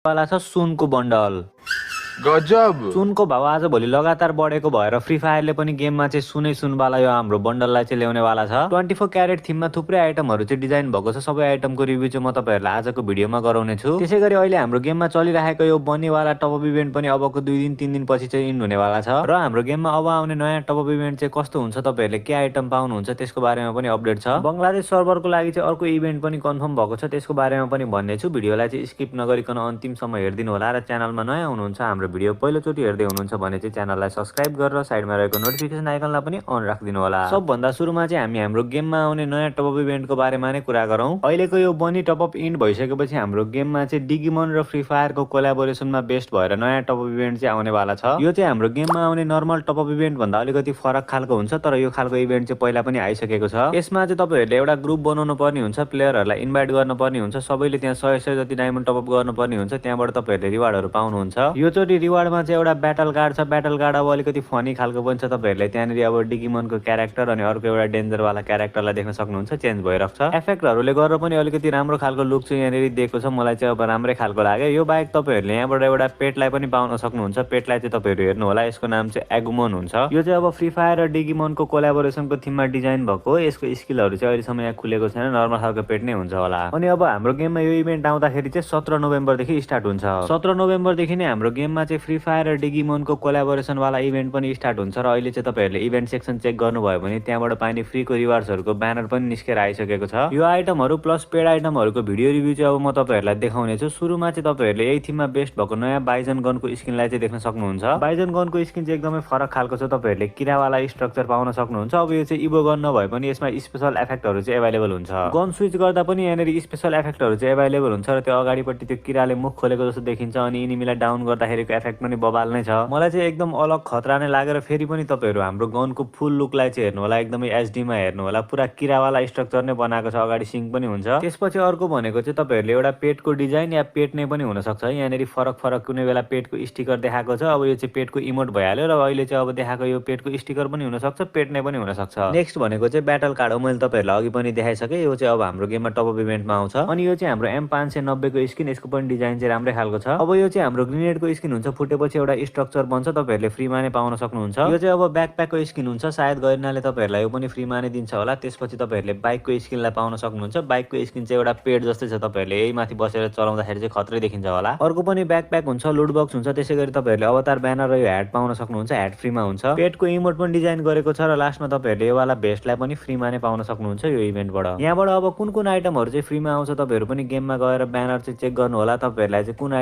वाला छ सुनको बन्डल। गजब। सुनको भाव आजभोलि लगातार बढेको भएर फ्री फायरले पनि गेममा चाहिँ सुनवाला यो हाम्रो बन्डललाई चाहिँ ल्याउनेवाला छ। 24 क्यारेट थिममा थुप्रै आइटमहरू चाहिँ डिजाइन भएको छ। सबै आइटमको रिभ्यू चाहिँ म तपाईँहरूलाई आजको भिडियोमा गराउने छु। त्यसै गरी अहिले हाम्रो गेममा चलिरहेको यो बन्नेवाला टपअप इभेन्ट पनि अबको 2 दिन 3 दिन पछि चाहिँ इन्ड हुनेवाला छ र हाम्रो गेममा अब आउने नयाँ टपअप इभेन्ट चाहिँ कस्तो हुन्छ, तपाईँहरूले के आइटम पाउनुहुन्छ त्यसको बारेमा पनि अपडेट छ। बङ्गलादेश सर्भरको लागि चाहिँ अर्को इभेन्ट पनि कन्फर्म भएको छ, त्यसको बारेमा पनि भन्ने छु। भिडियोलाई चाहिँ स्किप नगरिकन अन्तिमसम्म हेरिदिनु होला र च्यानलमा नयाँ हुनुहुन्छ, हाम्रो भिडियो पहिलोचोटि हेर्दै हुनुहुन्छ भने चाहिँ च्यानललाई सब्स्क्राइब गरेर साइडमा रहेको नोटिफिकेसन आइकनलाई पनि अन राखिदिनु होला। सबभन्दा सुरुमा चाहिँ हामी हाम्रो गेममा आउने नयाँ टपअप इभेन्टको बारेमा नै कुरा गरौँ। अहिलेको यो बनी टपअप इन्ड भइसकेपछि हाम्रो गेममा चाहिँ डिगिमन र फ्री फायरको कोल्याबोरेसनमा बेस्ट भएर नयाँ टपअप इभेन्ट चाहिँ आउनेवाला छ। यो चाहिँ हाम्रो गेममा आउने नर्मल टपअप इभेन्ट भन्दा अलिकति फरक खालको हुन्छ, तर यो खालको इभेन्ट चाहिँ पहिला पनि आइसकेको छ। यसमा चाहिँ तपाईँहरूले एउटा ग्रुप बनाउनु पर्ने हुन्छ, प्लेयरहरूलाई इन्भाइट गर्न पर्ने हुन्छ, सबैले त्यहाँ 100 जति डायमन्ड टपअप गर्नु पर्ने हुन्छ, त्यहाँबाट तपाईँहरूले रिवार्डहरू पाउनुहुन्छ। यो चोटि रिवार्डमा चाहिँ एउटा ब्याटल कार्ड छ। ब्याटल कार्ड अब अलिकति फनी खालको पनि छ। तपाईँहरूले त्यहाँनिर अब डिगिमनको क्यारेक्टर अनि अर्को एउटा डेन्जरवाला क्यारेक्टरलाई देख्न सक्नुहुन्छ, चेन्ज भइरहेको छ। एफेक्टहरूले गरेर पनि अलिकति राम्रो खालको लुक चाहिँ यहाँनिर दिएको छ, मलाई चाहिँ अब राम्रै खालको लाग्यो। यो बाहेक तपाईँहरूले यहाँबाट एउटा पेटलाई पनि पाउन सक्नुहुन्छ। पेटलाई चाहिँ तपाईँहरू हेर्नु होला, यसको नाम चाहिँ एगुमन हुन्छ। यो चाहिँ अब फ्री फायर र डिगिमनको कोल्याबोरेसनको थिममा डिजाइन भएको हो। यसको स्किलहरू चाहिँ अहिलेसम्म यहाँ खुलेको छैन, नर्मल खालको पेट नै हुन्छ होला। अनि अब हाम्रो गेममा यो इभेन्ट आउँदाखेरि चाहिँ 17 नोभेम्बरदेखि स्टार्ट हुन्छ। 17 नोभेम्बरदेखि नै हाम्रो गेममा चाहिँ फ्री फायर र डिगिमनको कोल्याबोरेसनवाला इभेन्ट पनि स्टार्ट हुन्छ र अहिले चाहिँ तपाईँहरूले इभेन्ट सेक्सन चेक गर्नुभयो भने त्यहाँबाट पाइने फ्रीको रिवार्ड्सहरूको ब्यानर पनि निस्केर आइसकेको छ। यो आइटमहरू प्लस पेड आइटमहरूको भिडियो रिभ्यू चाहिँ अब म तपाईँहरूलाई देखाउने छु। सुरुमा चाहिँ तपाईँहरूले यही थिममा बेस्ट भएको नयाँ बाइजन गनको स्किनलाई चाहिँ देख्न सक्नुहुन्छ। बाइजन गनको स्किन चाहिँ एकदमै फरक खालको छ। तपाईँहरूले किरावाला स्ट्रक्चर पाउन सक्नुहुन्छ। अब यो चाहिँ इभो गन नभए पनि यसमा स्पेशल इफेक्टहरू चाहिँ एभाइलेबल हुन्छ। गन स्विच गर्दा पनि यहाँनिर स्पेशल इफेक्टहरू चाहिँ एभाइलेबल हुन्छ र त्यो अगाडिपट्टि त्यो किराले मुख खोलेको जस्तो देखिन्छ अनि इनिमीलाई डाउन गर्दाखेरिको इफेक्ट पनि बबाल नै छ। मलाई चाहिँ एकदम अलग खतरा नै लागेर फेरि पनि तपाईँहरू हाम्रो गनको फुल लुकलाई चाहिँ हेर्नु होला, एकदमै एचडीमा हेर्नु होला। पुरा किरावाला स्ट्रक्चर नै बनाएको छ, अगाडि सिङ पनि हुन्छ। त्यसपछि अर्को भनेको चाहिँ तपाईँहरूले एउटा पेटको डिजाइन या पेट नै पनि हुनसक्छ। यहाँनिर फरक फरक कुनै बेला पेटको स्टिकर देखाएको छ। अब यो चाहिँ पेटको इमोट भइहाल्यो र अहिले चाहिँ अब देखाएको यो पेटको स्टिकर पनि हुनसक्छ, पेट नै पनि हुनसक्छ। नेक्स्ट भनेको चाहिँ ब्याटल कार्ड हो, मैले तपाईँहरूलाई अघि पनि देखाइसकेँ। यो चाहिँ अब हाम्रो गेममा टपअप इभेन्टमा आउँछ। अनि यो चाहिँ हाम्रो M590 को स्किन, यसको पनि डिजाइन चाहिँ राम्रै खालको छ। अब यो चाहिँ हाम्रो ग्रेनेडको स्किन हुन्छ, फुटेपछि एउटा स्ट्रक्चर बन्छ, तपाईँहरूले फ्रीमा नै पाउन सक्नुहुन्छ। यो चाहिँ अब ब्याकप्याकको स्किन हुन्छ, सायद गरिनाले तपाईँहरूलाई यो पनि फ्रीमा नै दिन्छ होला। त्यसपछि तपाईँहरूले बाइकको स्किनलाई पाउन सक्नुहुन्छ। बाइकको स्किन चाहिँ एउटा पेड जस्तै छ, तपाईँहरूले यही माथि बसेर चलाउँदाखेरि चाहिँ खत्रै देखिन्छ होला। अर्को पनि ब्याकप्याक हुन्छ, लुट बक्स हुन्छ। त्यसै गरी तपाईँहरूले अवतार ब्यानर र यो ह्याट पाउन सक्नुहुन्छ, ह्याट फ्रीमा हुन्छ। पेटको इमोट पनि डिजाइन गरेको छ र लास्टमा तपाईँहरूले यो वाला भेस्टलाई पनि फ्रीमा नै पाउन सक्नुहुन्छ यो इभेन्टबाट। यहाँबाट अब कुन कुन आइटमहरू चाहिँ फ्रीमा आउँछ तपाईँहरू पनि गेममा गएर ब्यानर चाहिँ चेक गर्नु होला। तपाईँहरूलाई चाहिँ कुन